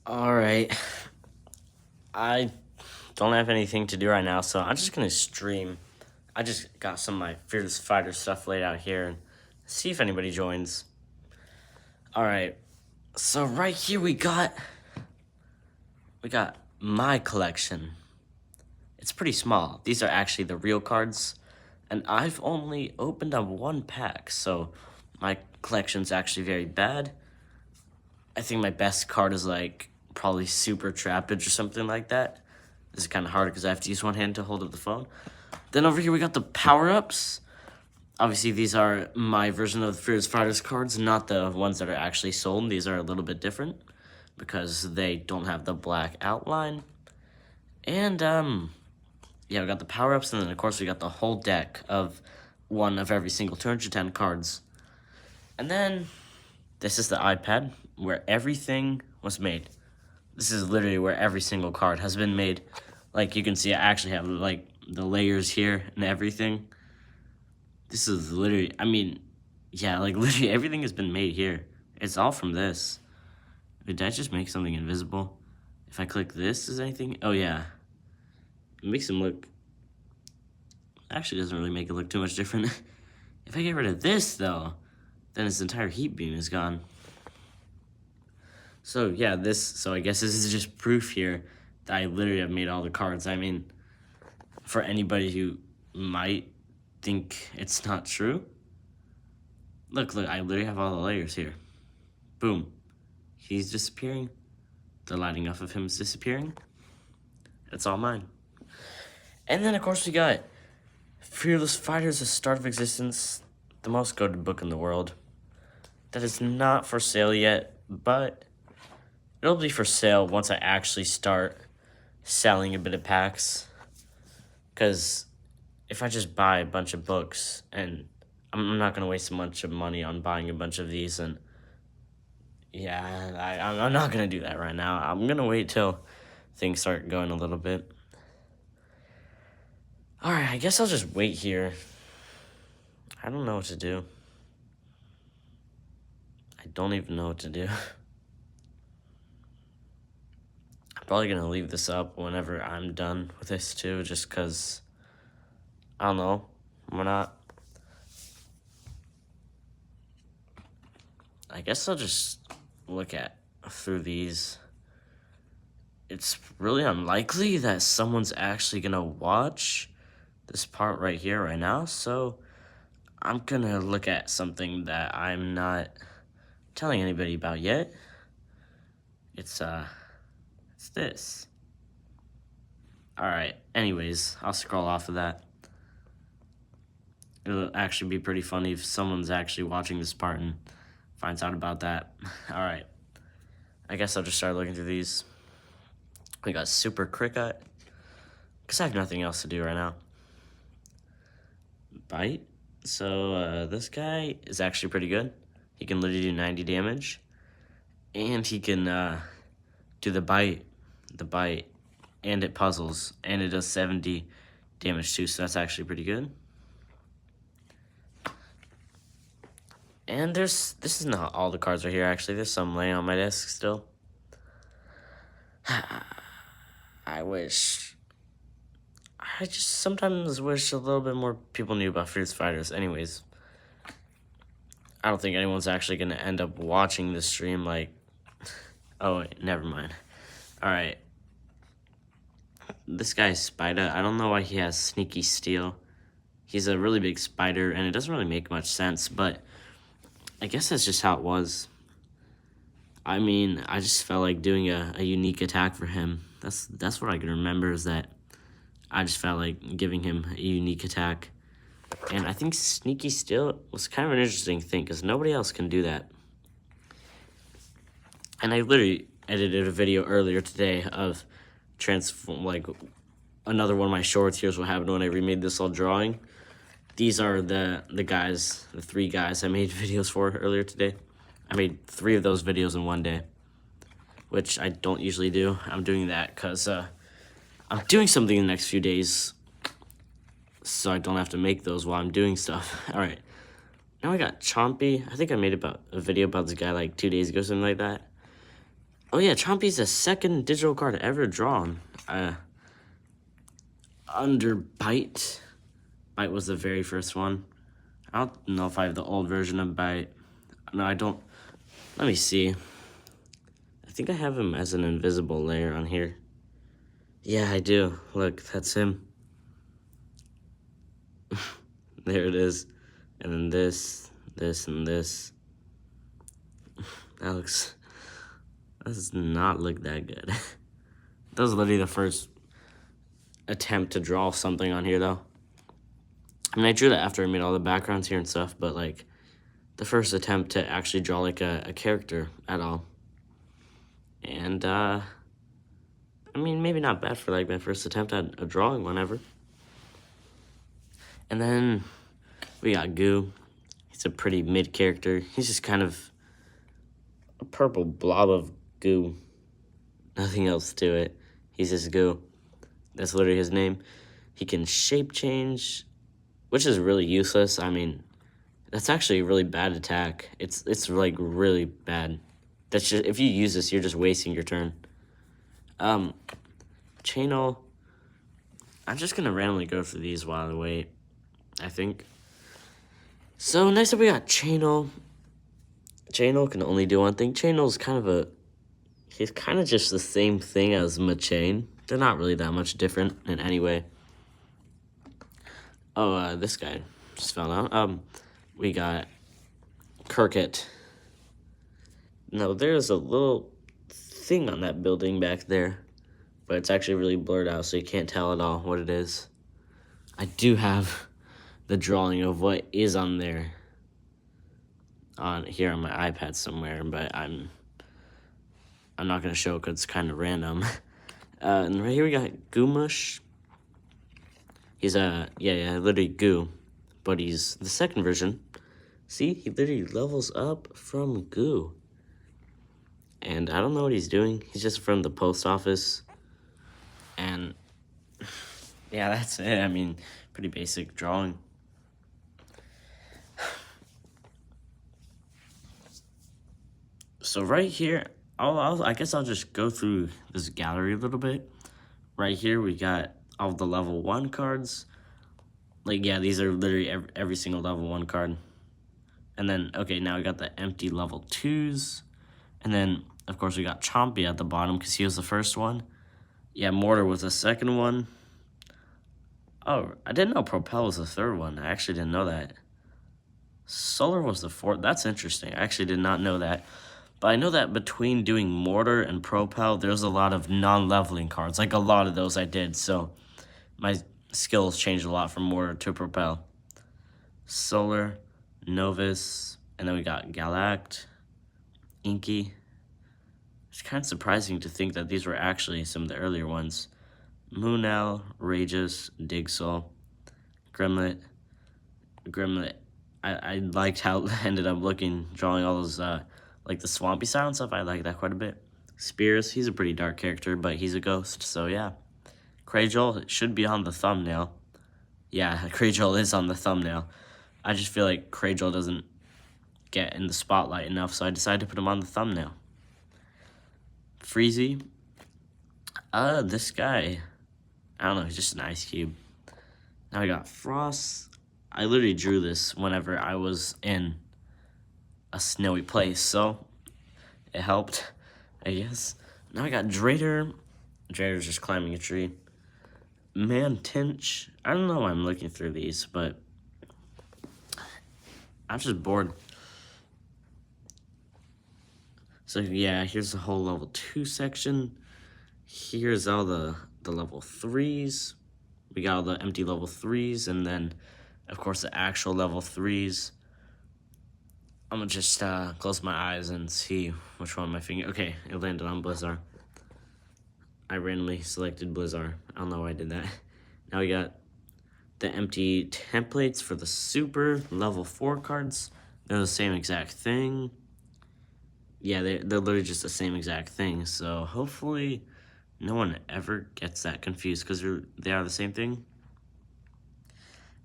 Alright, I don't have anything to do right now, so I'm just gonna stream. I just got some of my Fearless Fighter stuff laid out here and see if anybody joins. Alright, so right here we got my collection. It's pretty small. These are actually the real cards, and I've only opened up one pack, so my collection's actually very bad. I think my best card is like probably Super Trappage or something like that. This is kind of hard because I have to use one hand to hold up the phone. Then over here we got the power-ups. Obviously these are my version of the Fearless Fighters cards, not the ones that are actually sold. These are a little bit different because they don't have the black outline. And yeah, we got the power-ups, and then of course we got the whole deck of one of every single 210 cards. And then this is the iPad where everything was made. This is literally where every single card has been made. Like, you can see I actually have, like, the layers here and everything. This is literally, I mean, yeah, like, literally everything has been made here. It's all from this. Did I just make something invisible? If I click this, is anything? Oh, yeah. It makes him look... Actually, doesn't really make it look too much different. If I get rid of this, though, then his entire heat beam is gone. So yeah, so I guess this is just proof here that I literally have made all the cards. I mean, for anybody who might think it's not true, look, I literally have all the layers here. Boom. He's disappearing. The lighting off of him is disappearing. It's all mine. And then, of course, we got Fearless Fighters, The Start of Existence, the most goated book in the world. That is not for sale yet, but it'll be for sale once I actually start selling a bit of packs. Because if I just buy a bunch of books, and I'm not going to waste a bunch of money on buying a bunch of these, and yeah, I'm not going to do that right now. I'm going to wait till things start going a little bit. Alright, I guess I'll just wait here. I don't know what to do. I don't even know what to do. Probably gonna leave this up whenever I'm done with this too, just cause I don't know. I guess I'll just look through these. It's really unlikely that someone's actually gonna watch this part right here right now, so I'm gonna look at something that I'm not telling anybody about yet. It's this. Alright, anyways, I'll scroll off of that. It'll actually be pretty funny if someone's actually watching this part and finds out about that. Alright, I guess I'll just start looking through these. We got Super Cricket, because I have nothing else to do right now. Bite. So, this guy is actually pretty good. He can literally do 90 damage. And he can, do the bite, and it puzzles, and it does 70 damage too, so that's actually pretty good. And this is not all the cards right here, actually. There's some laying on my desk still. I just sometimes wish a little bit more people knew about Fearless Fighters. Anyways, I don't think anyone's actually going to end up watching this stream, like... Oh, wait, never mind. Alright. This guy's Spider. I don't know why he has Sneaky Steel. He's a really big spider, and it doesn't really make much sense, but I guess that's just how it was. I mean, I just felt like doing a unique attack for him. That's what I can remember, is that I just felt like giving him a unique attack. And I think Sneaky Steel was kind of an interesting thing, because nobody else can do that. And I literally edited a video earlier today of another one of my shorts. Here's what happened when I remade this whole drawing. These are the three guys I made videos for earlier today. I made 3 of those videos in one day, which I don't usually do. I'm doing that because I'm doing something in the next few days, so I don't have to make those while I'm doing stuff. All right, now I got Chompy. I think I made a video about this guy like 2 days ago, something like that. Oh yeah, Chompy's the second digital card ever drawn. Under Bite. Bite was the very first one. I don't know if I have the old version of Bite. No, I don't. Let me see. I think I have him as an invisible layer on here. Yeah, I do. Look, that's him. There it is. And then this, and this. That does not look that good. That was literally the first attempt to draw something on here, though. I mean, I drew that after I made all the backgrounds here and stuff, but, like, the first attempt to actually draw, like, a character at all. And, I mean, maybe not bad for, like, my first attempt at a drawing whenever. And then we got Goo. He's a pretty mid character. He's just kind of a purple blob of goo. Nothing else to it. He's just Goo. That's literally his name. He can shape change, which is really useless. I mean, that's actually a really bad attack. It's like really bad. That's just, if you use this, you're just wasting your turn. Channel. I'm just gonna randomly go through these while I wait, I think. So next up we got Channel. Channel can only do one thing. Channel's he's kind of just the same thing as Machain. They're not really that much different in any way. Oh, this guy just fell down. We got Kirkit. Now, there's a little thing on that building back there, but it's actually really blurred out, so you can't tell at all what it is. I do have the drawing of what is on there here on my iPad somewhere, but I'm not going to show it because it's kind of random. And right here we got Goomush. He's literally Goo, but he's the second version. See, he literally levels up from Goo. And I don't know what he's doing. He's just from the post office. And yeah, that's it. I mean, pretty basic drawing. So right here, I guess I'll just go through this gallery a little bit. Right here, we got all the level 1 cards. Like, yeah, these are literally every single level 1 card. And then, okay, now we got the empty level 2s. And then, of course, we got Chompy at the bottom because he was the first one. Yeah, Mortar was the second one. Oh, I didn't know Propel was the third one. I actually didn't know that. Solar was the fourth. That's interesting. I actually did not know that. But I know that between doing Mortar and Propel, there's a lot of non-leveling cards. Like, a lot of those I did. So my skills changed a lot from Mortar to Propel. Solar, Novus, and then we got Galact, Inky. It's kind of surprising to think that these were actually some of the earlier ones. Moonell, Rageous, Digsoul, Grimlet. I liked how it ended up looking, drawing all those, like the swampy style and stuff. I like that quite a bit. Spears, he's a pretty dark character, but he's a ghost, so yeah. Crajol should be on the thumbnail. Yeah, Crajol is on the thumbnail. I just feel like Crajol doesn't get in the spotlight enough, so I decided to put him on the thumbnail. Freezy. This guy, I don't know, he's just an ice cube. Now I got Frost. I literally drew this whenever I was in a snowy place, so it helped, I guess. Now I got Drader. Drader's just climbing a tree. Mantinch. I don't know why I'm looking through these, but I'm just bored. So yeah, here's the whole level 2 section. Here's all the level 3s. We got all the empty level 3s, and then, of course, the actual level 3s. I'm gonna just close my eyes and see which one my finger. Okay, it landed on Blizzard. I randomly selected Blizzard. I don't know why I did that. Now we got the empty templates for the super level 4 cards. They're the same exact thing. Yeah, they're literally just the same exact thing. So hopefully no one ever gets that confused because they are the same thing.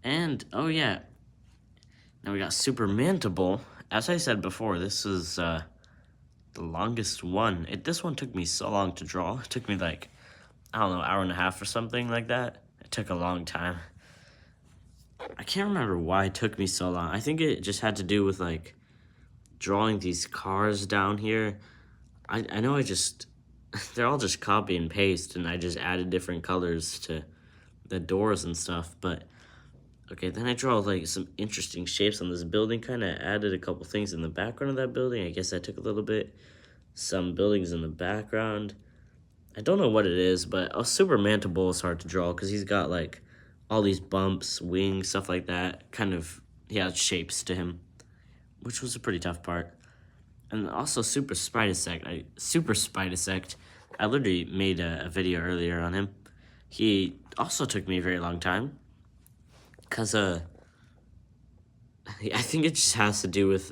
And, oh yeah, now we got Super Mantible. As I said before, this is The longest one. This one took me so long to draw. It took me like, I don't know, hour and a half or something like that. It took a long time. I can't remember why it took me so long. I think it just had to do with like drawing these cars down here. I know they're all just copy and paste, and I just added different colors to the doors and stuff. But okay, then I draw like some interesting shapes on this building, kind of added a couple things in the background of that building. I guess that took a little bit. Some buildings in the background. I don't know what it is, but a super mantible is hard to draw because he's got like all these bumps, wings, stuff like that. Kind of, he has shapes to him, which was a pretty tough part. And also Super Spidisect. I literally made a video earlier on him. He also took me a very long time. Because, I think it just has to do with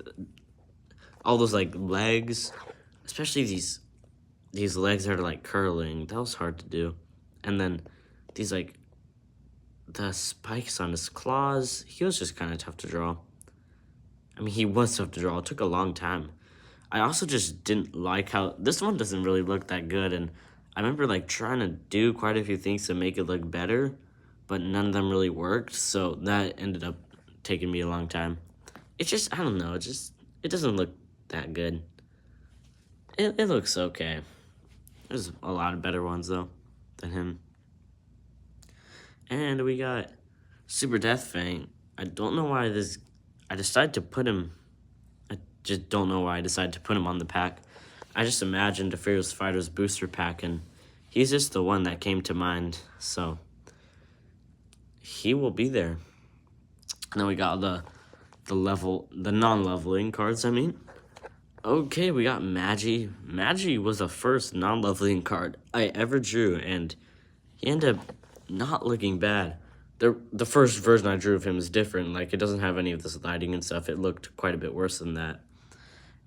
all those, like, legs. Especially these legs that are, like, curling. That was hard to do. And then these, like, the spikes on his claws. He was just kind of tough to draw. I mean, he was tough to draw. It took a long time. I also just didn't like how this one doesn't really look that good, and I remember like trying to do quite a few things to make it look better, but none of them really worked, so that ended up taking me a long time. It's just, I don't know, it doesn't look that good. It looks okay. There's a lot of better ones though than him. And we got Super Death Fang. I don't know why I decided to put him. I just don't know why I decided to put him on the pack. I just imagined a Fearless Fighters booster pack, and he's just the one that came to mind. So he will be there. And then we got the non-leveling cards. I mean, okay, we got Magi. Magi was the first non-leveling card I ever drew, and he ended up not looking bad. The first version I drew of him is different. Like, it doesn't have any of this lighting and stuff. It looked quite a bit worse than that.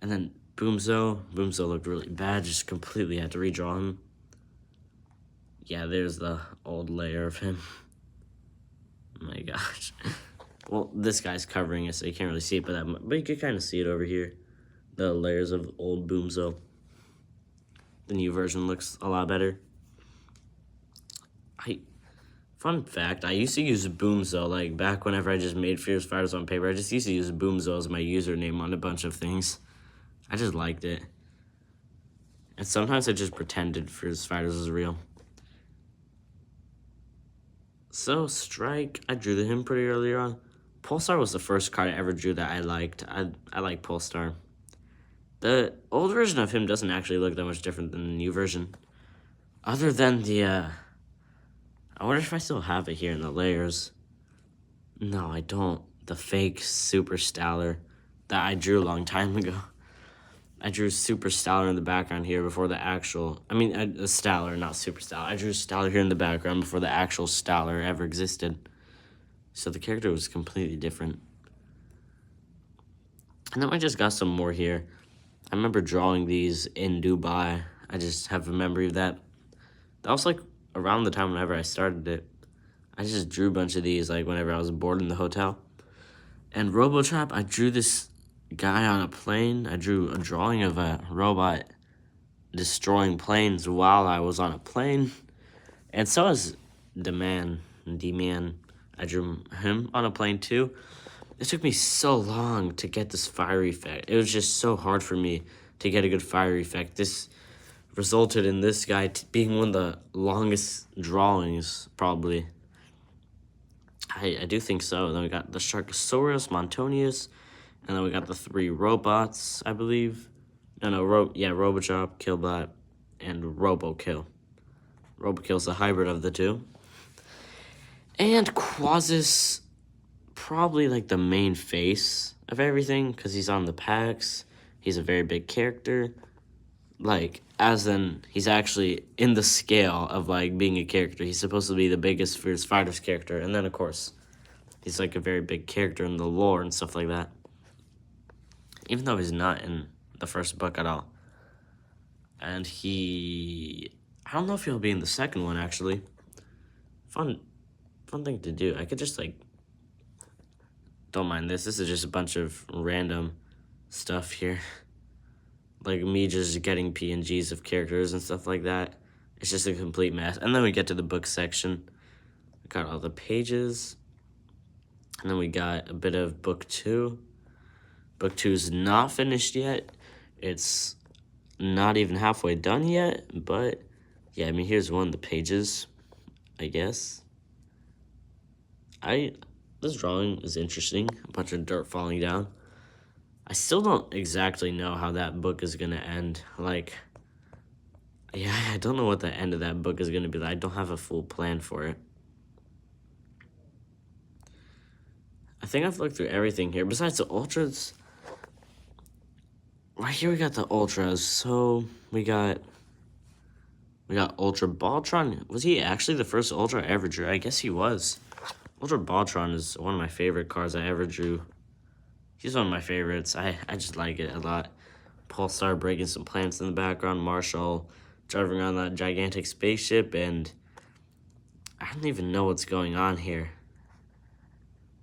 And then Boomzo looked really bad. Just completely had to redraw him. Yeah, there's the old layer of him. Oh my gosh. Well, this guy's covering it, so you can't really see it, but you can kind of see it over here. The layers of old Boomzo. The new version looks a lot better. Fun fact, I used to use Boomzo, like, back whenever I just made Fierce Fighters on paper. I just used to use Boomzo as my username on a bunch of things. I just liked it. And sometimes I just pretended Fierce Fighters was real. So, Strike, I drew him pretty early on. Pulsar was the first card I ever drew that I liked. I like Pulsar. The old version of him doesn't actually look that much different than the new version. Other than the, I wonder if I still have it here in the layers. No, I don't. The fake Super Stellar that I drew a long time ago. I drew Super Stellar in the background here before the actual... a Stellar, not Super Stellar. I drew Stellar here in the background before the actual Stellar ever existed. So the character was completely different. And then I just got some more here. I remember drawing these in Dubai. I just have a memory of that. That was like around the time whenever I started it. I just drew a bunch of these like whenever I was bored in the hotel. And RoboTrap, I drew this guy on a plane. I drew a drawing of a robot destroying planes while I was on a plane. And so is D-Man. I drew him on a plane too. It took me so long to get this fire effect. It was just so hard for me to get a good fire effect. This resulted in this guy being one of the longest drawings, probably. I do think so. Then we got the Sharkosaurus, Montonius, and then we got the 3 robots, I believe. RoboChop, Killbot, and Robokill. Robokill's a hybrid of the two. And Quasis, probably like the main face of everything, because he's on the packs. He's a very big character. Like, as in, he's actually in the scale of, like, being a character. He's supposed to be the biggest Fierce Fighters character. And then, of course, he's, like, a very big character in the lore and stuff like that. Even though he's not in the first book at all. And I don't know if he'll be in the second one, actually. Fun thing to do. I could just, like... Don't mind this. This is just a bunch of random stuff here. like me just getting PNGs of characters and stuff like that. It's just a complete mess. And then we get to the book section. We got all the pages. And then we got a bit of book 2. Book 2 is not finished yet. It's not even halfway done yet, but yeah, I mean, here's one of the pages, I guess. This drawing is interesting. A bunch of dirt falling down. I still don't exactly know how that book is gonna end. Like, yeah, I don't know what the end of that book is gonna be. I don't have a full plan for it. I think I've looked through everything here. Besides the ultras, right here we got the ultras. So we got Ultra Baltron. Was he actually the first ultra I ever drew? I guess he was. Ultra Baltron is one of my favorite cards I ever drew. He's one of my favorites. I just like it a lot. Pulsar breaking some plants in the background. Marshall driving around that gigantic spaceship, and I don't even know what's going on here.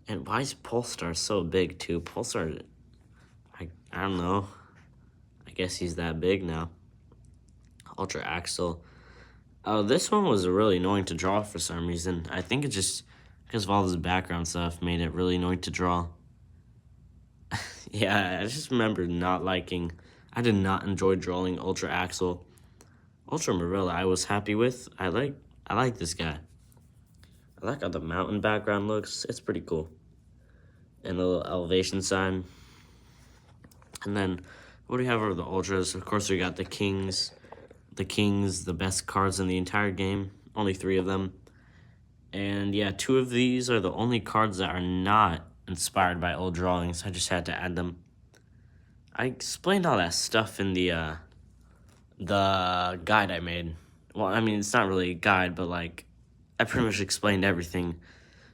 And why is Pulsar so big too? Pulsar, I don't know. I guess he's that big now. Ultra Axel. Oh, this one was really annoying to draw for some reason. I think it just because of all this background stuff made it really annoying to draw. Yeah, I just remember not liking. I did not enjoy drawing Ultra Axel. Ultra Marilla I was happy with. I like this guy. I like how the mountain background looks. It's pretty cool. And a little elevation sign. And then what do we have over the ultras? Of course we got the Kings. The Kings, the best cards in the entire game. Only 3 of them. And yeah, 2 of these are the only cards that are not inspired by old drawings. I just had to add them. I explained all that stuff in the guide I made. Well, I mean, it's not really a guide, but like, I pretty much explained everything.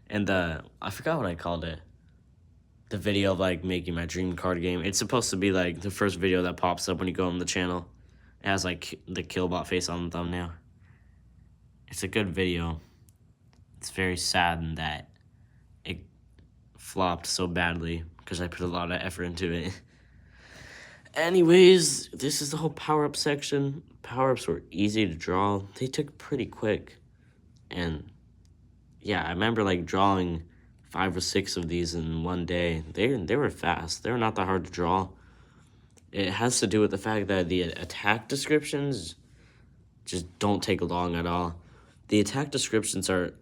And I forgot what I called it. The video of like making my dream card game. It's supposed to be like the first video that pops up when you go on the channel. It has like the Killbot face on the thumbnail. It's a good video. It's very sad that it flopped so badly because I put a lot of effort into it. Anyways, this is the whole power-up section. Power-ups were easy to draw. They took pretty quick. And yeah, I remember like drawing 5 or 6 of these in one day. They were fast. They were not that hard to draw. It has to do with the fact that the attack descriptions just don't take long at all. The attack descriptions are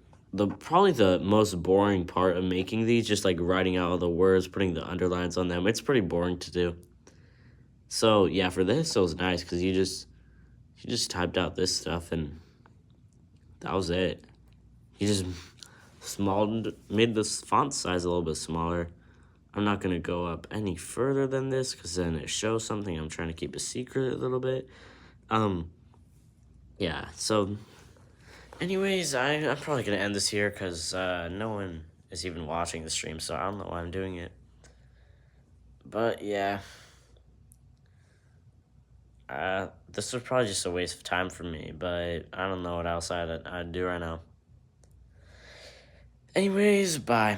probably the most boring part of making these, just like writing out all the words, putting the underlines on them. It's pretty boring to do. So yeah, for this it was nice because you just typed out this stuff and that was it. You just made this font size a little bit smaller. I'm not going to go up any further than this because then it shows something. I'm trying to keep a secret a little bit. Yeah, so anyways, I'm probably going to end this here because no one is even watching the stream, so I don't know why I'm doing it. But yeah, this was probably just a waste of time for me, but I don't know what else I'd do right now. Anyways, bye.